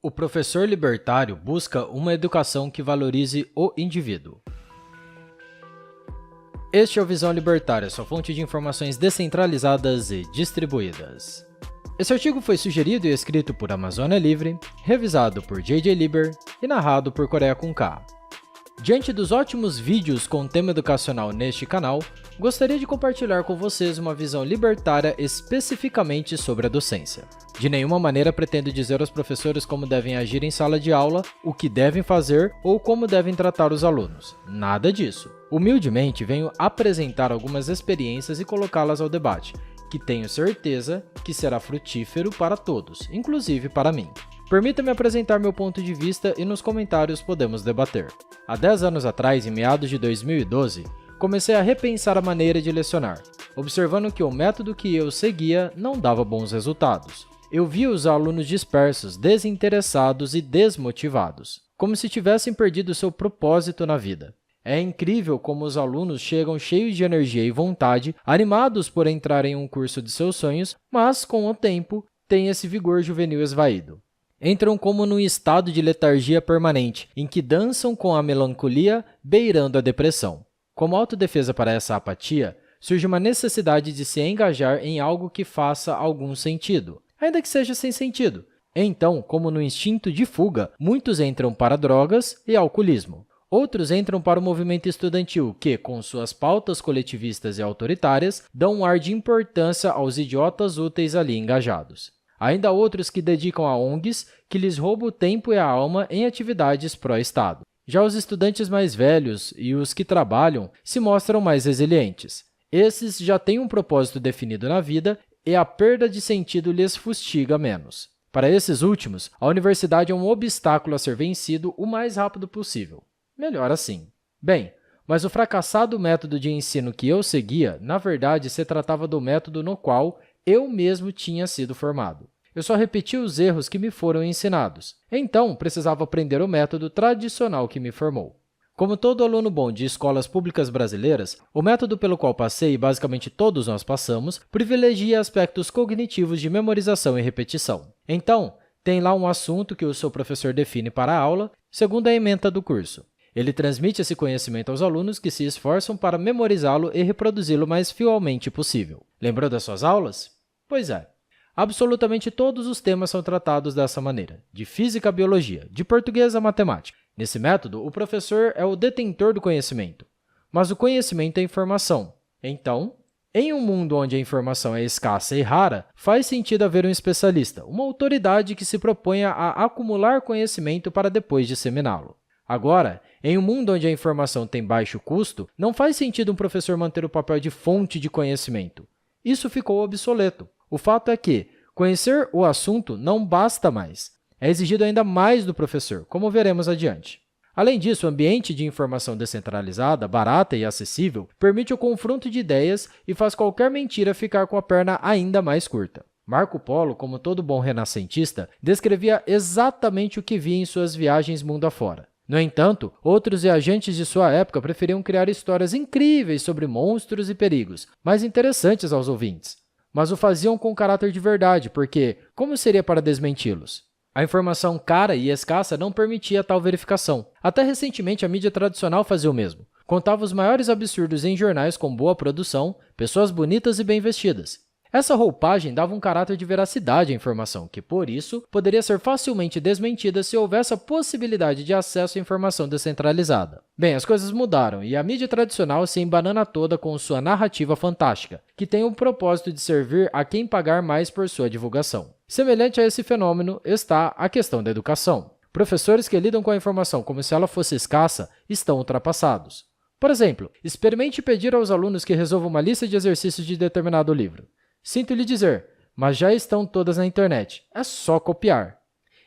O professor libertário busca uma educação que valorize o indivíduo. Este é o Visão Libertária, sua fonte de informações descentralizadas e distribuídas. Esse artigo foi sugerido e escrito por Amazônia Livre, revisado por J.J. Lieber e narrado por Coreia com K. Diante dos ótimos vídeos com tema educacional neste canal, gostaria de compartilhar com vocês uma visão libertária especificamente sobre a docência. De nenhuma maneira pretendo dizer aos professores como devem agir em sala de aula, o que devem fazer ou como devem tratar os alunos. Nada disso. Humildemente venho apresentar algumas experiências e colocá-las ao debate, que tenho certeza que será frutífero para todos, inclusive para mim. Permita-me apresentar meu ponto de vista e nos comentários podemos debater. Há 10 anos atrás, em meados de 2012, comecei a repensar a maneira de lecionar, observando que o método que eu seguia não dava bons resultados. Eu via os alunos dispersos, desinteressados e desmotivados, como se tivessem perdido seu propósito na vida. É incrível como os alunos chegam cheios de energia e vontade, animados por entrar em um curso de seus sonhos, mas, com o tempo, têm esse vigor juvenil esvaído. Entram como num estado de letargia permanente, em que dançam com a melancolia, beirando a depressão. Como autodefesa para essa apatia, surge uma necessidade de se engajar em algo que faça algum sentido, ainda que seja sem sentido. Então, como no instinto de fuga, muitos entram para drogas e alcoolismo. Outros entram para o movimento estudantil que, com suas pautas coletivistas e autoritárias, dão um ar de importância aos idiotas úteis ali engajados. Ainda há outros que dedicam a ONGs, que lhes roubam o tempo e a alma em atividades pró-Estado. Já os estudantes mais velhos e os que trabalham se mostram mais resilientes. Esses já têm um propósito definido na vida e a perda de sentido lhes fustiga menos. Para esses últimos, a universidade é um obstáculo a ser vencido o mais rápido possível. Melhor assim. Bem, mas o fracassado método de ensino que eu seguia, na verdade, se tratava do método no qual eu mesmo tinha sido formado. Eu só repetia os erros que me foram ensinados. Então, precisava aprender o método tradicional que me formou. Como todo aluno bom de escolas públicas brasileiras, o método pelo qual passei, e basicamente todos nós passamos, privilegia aspectos cognitivos de memorização e repetição. Então, tem lá um assunto que o seu professor define para a aula, segundo a ementa do curso. Ele transmite esse conhecimento aos alunos que se esforçam para memorizá-lo e reproduzi-lo o mais fielmente possível. Lembrou das suas aulas? Pois é. Absolutamente todos os temas são tratados dessa maneira, de física a biologia, de português a matemática. Nesse método, o professor é o detentor do conhecimento, mas o conhecimento é informação. Então, em um mundo onde a informação é escassa e rara, faz sentido haver um especialista, uma autoridade que se proponha a acumular conhecimento para depois disseminá-lo. Agora, em um mundo onde a informação tem baixo custo, não faz sentido um professor manter o papel de fonte de conhecimento. Isso ficou obsoleto. O fato é que conhecer o assunto não basta mais. É exigido ainda mais do professor, como veremos adiante. Além disso, o ambiente de informação descentralizada, barata e acessível, permite o confronto de ideias e faz qualquer mentira ficar com a perna ainda mais curta. Marco Polo, como todo bom renascentista, descrevia exatamente o que via em suas viagens mundo afora. No entanto, outros viajantes de sua época preferiam criar histórias incríveis sobre monstros e perigos, mais interessantes aos ouvintes. Mas o faziam com caráter de verdade, porque como seria para desmenti-los? A informação cara e escassa não permitia tal verificação. Até recentemente, a mídia tradicional fazia o mesmo. Contava os maiores absurdos em jornais com boa produção, pessoas bonitas e bem vestidas. Essa roupagem dava um caráter de veracidade à informação, que, por isso, poderia ser facilmente desmentida se houvesse a possibilidade de acesso à informação descentralizada. Bem, as coisas mudaram e a mídia tradicional se embanana toda com sua narrativa fantástica, que tem o propósito de servir a quem pagar mais por sua divulgação. Semelhante a esse fenômeno está a questão da educação. Professores que lidam com a informação como se ela fosse escassa estão ultrapassados. Por exemplo, experimente pedir aos alunos que resolvam uma lista de exercícios de determinado livro. Sinto lhe dizer, mas já estão todas na internet, é só copiar.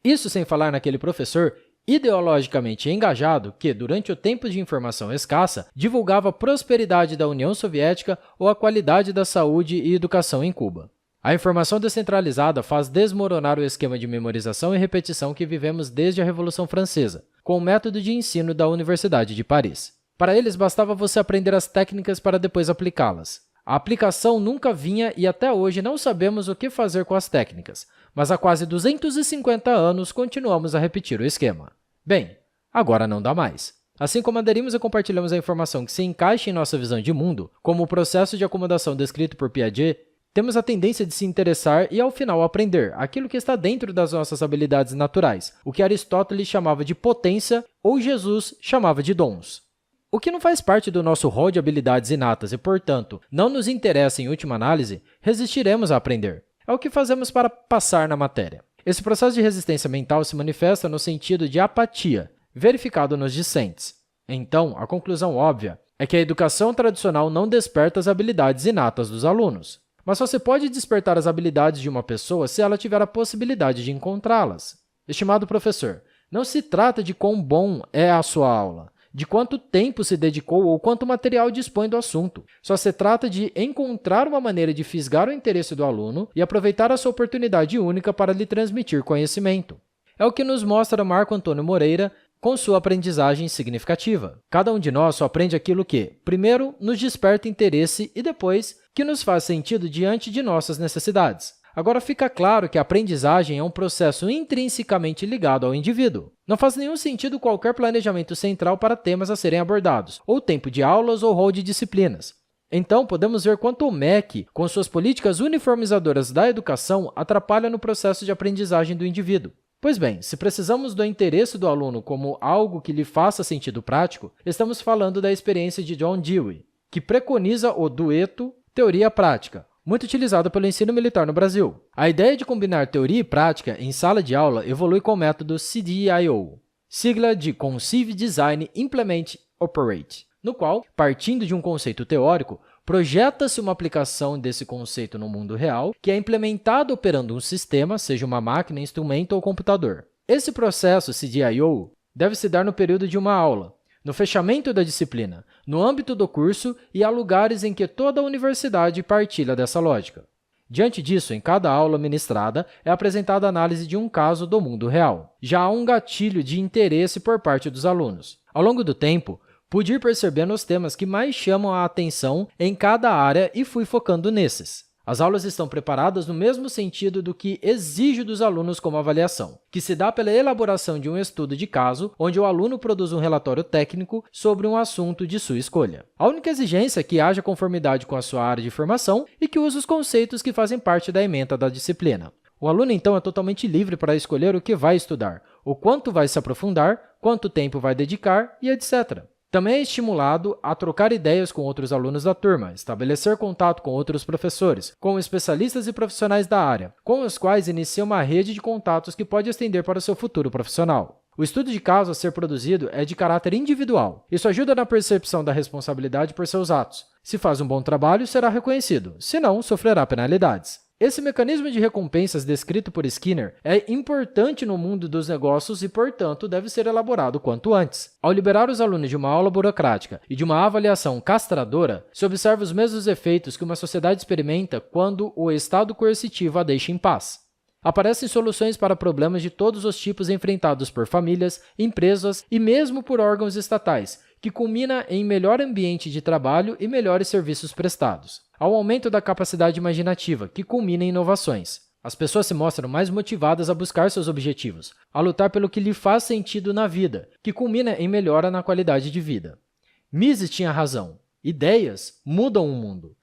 Isso sem falar naquele professor ideologicamente engajado que, durante o tempo de informação escassa, divulgava a prosperidade da União Soviética ou a qualidade da saúde e educação em Cuba. A informação descentralizada faz desmoronar o esquema de memorização e repetição que vivemos desde a Revolução Francesa, com o método de ensino da Universidade de Paris. Para eles, bastava você aprender as técnicas para depois aplicá-las. A aplicação nunca vinha e até hoje não sabemos o que fazer com as técnicas, mas há quase 250 anos continuamos a repetir o esquema. Bem, agora não dá mais. Assim como aderimos e compartilhamos a informação que se encaixa em nossa visão de mundo, como o processo de acomodação descrito por Piaget, temos a tendência de se interessar e, ao final, aprender aquilo que está dentro das nossas habilidades naturais, o que Aristóteles chamava de potência ou Jesus chamava de dons. O que não faz parte do nosso rol de habilidades inatas e, portanto, não nos interessa em última análise, resistiremos a aprender. É o que fazemos para passar na matéria. Esse processo de resistência mental se manifesta no sentido de apatia, verificado nos discentes. Então, a conclusão óbvia é que a educação tradicional não desperta as habilidades inatas dos alunos. Mas você pode despertar as habilidades de uma pessoa se ela tiver a possibilidade de encontrá-las. Estimado professor, não se trata de quão bom é a sua aula, de quanto tempo se dedicou ou quanto material dispõe do assunto. Só se trata de encontrar uma maneira de fisgar o interesse do aluno e aproveitar essa oportunidade única para lhe transmitir conhecimento. É o que nos mostra Marco Antônio Moreira com sua aprendizagem significativa. Cada um de nós só aprende aquilo que, primeiro, nos desperta interesse e depois, que nos faz sentido diante de nossas necessidades. Agora fica claro que a aprendizagem é um processo intrinsecamente ligado ao indivíduo. Não faz nenhum sentido qualquer planejamento central para temas a serem abordados, ou tempo de aulas ou rol de disciplinas. Então, podemos ver quanto o MEC, com suas políticas uniformizadoras da educação, atrapalha no processo de aprendizagem do indivíduo. Pois bem, se precisamos do interesse do aluno como algo que lhe faça sentido prático, estamos falando da experiência de John Dewey, que preconiza o dueto teoria-prática, muito utilizado pelo ensino militar no Brasil. A ideia de combinar teoria e prática em sala de aula evolui com o método CDIO, sigla de Conceive, Design, Implement, Operate, no qual, partindo de um conceito teórico, projeta-se uma aplicação desse conceito no mundo real, que é implementada operando um sistema, seja uma máquina, instrumento ou computador. Esse processo CDIO deve se dar no período de uma aula, no fechamento da disciplina, no âmbito do curso e há lugares em que toda a universidade partilha dessa lógica. Diante disso, em cada aula ministrada, é apresentada a análise de um caso do mundo real. Já há um gatilho de interesse por parte dos alunos. Ao longo do tempo, pude ir percebendo os temas que mais chamam a atenção em cada área e fui focando nesses. As aulas estão preparadas no mesmo sentido do que exige dos alunos como avaliação, que se dá pela elaboração de um estudo de caso, onde o aluno produz um relatório técnico sobre um assunto de sua escolha. A única exigência é que haja conformidade com a sua área de formação e que use os conceitos que fazem parte da ementa da disciplina. O aluno, então, é totalmente livre para escolher o que vai estudar, o quanto vai se aprofundar, quanto tempo vai dedicar e etc. Também é estimulado a trocar ideias com outros alunos da turma, estabelecer contato com outros professores, com especialistas e profissionais da área, com os quais inicia uma rede de contatos que pode estender para o seu futuro profissional. O estudo de caso a ser produzido é de caráter individual. Isso ajuda na percepção da responsabilidade por seus atos. Se faz um bom trabalho, será reconhecido, se não, sofrerá penalidades. Esse mecanismo de recompensas descrito por Skinner é importante no mundo dos negócios e, portanto, deve ser elaborado quanto antes. Ao liberar os alunos de uma aula burocrática e de uma avaliação castradora, se observa os mesmos efeitos que uma sociedade experimenta quando o estado coercitivo a deixa em paz. Aparecem soluções para problemas de todos os tipos enfrentados por famílias, empresas e mesmo por órgãos estatais, que culmina em melhor ambiente de trabalho e melhores serviços prestados. Há um aumento da capacidade imaginativa, que culmina em inovações. As pessoas se mostram mais motivadas a buscar seus objetivos, a lutar pelo que lhe faz sentido na vida, que culmina em melhora na qualidade de vida. Mises tinha razão. Ideias mudam o mundo.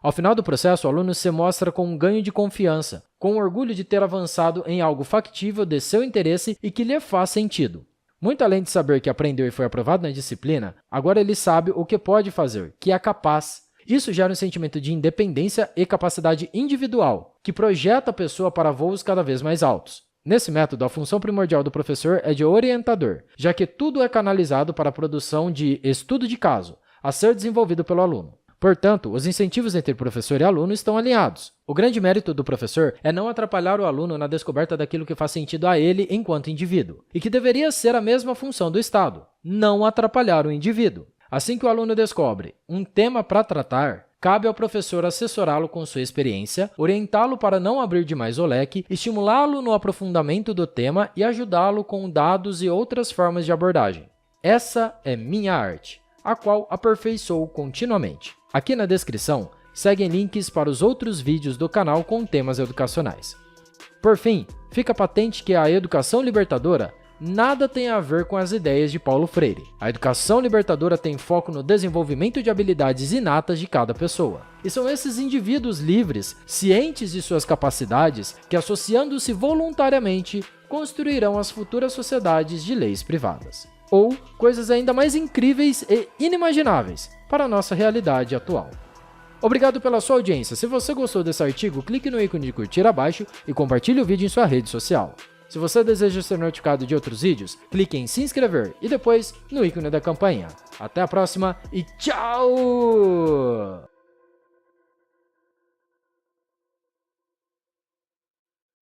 Ao final do processo, o aluno se mostra com um ganho de confiança, com orgulho de ter avançado em algo factível de seu interesse e que lhe faz sentido. Muito além de saber que aprendeu e foi aprovado na disciplina, agora ele sabe o que pode fazer, que é capaz. Isso gera um sentimento de independência e capacidade individual, que projeta a pessoa para voos cada vez mais altos. Nesse método, a função primordial do professor é de orientador, já que tudo é canalizado para a produção de estudo de caso, a ser desenvolvido pelo aluno. Portanto, os incentivos entre professor e aluno estão alinhados. O grande mérito do professor é não atrapalhar o aluno na descoberta daquilo que faz sentido a ele enquanto indivíduo, e que deveria ser a mesma função do Estado, não atrapalhar o indivíduo. Assim que o aluno descobre um tema para tratar, cabe ao professor assessorá-lo com sua experiência, orientá-lo para não abrir demais o leque, estimulá-lo no aprofundamento do tema e ajudá-lo com dados e outras formas de abordagem. Essa é minha arte, a qual aperfeiçoo continuamente. Aqui na descrição, seguem links para os outros vídeos do canal com temas educacionais. Por fim, fica patente que a educação libertadora nada tem a ver com as ideias de Paulo Freire. A educação libertadora tem foco no desenvolvimento de habilidades inatas de cada pessoa. E são esses indivíduos livres, cientes de suas capacidades, que, associando-se voluntariamente, construirão as futuras sociedades de leis privadas. Ou coisas ainda mais incríveis e inimagináveis para a nossa realidade atual. Obrigado pela sua audiência. Se você gostou desse artigo, clique no ícone de curtir abaixo e compartilhe o vídeo em sua rede social. Se você deseja ser notificado de outros vídeos, clique em se inscrever e depois no ícone da campainha. Até a próxima e tchau!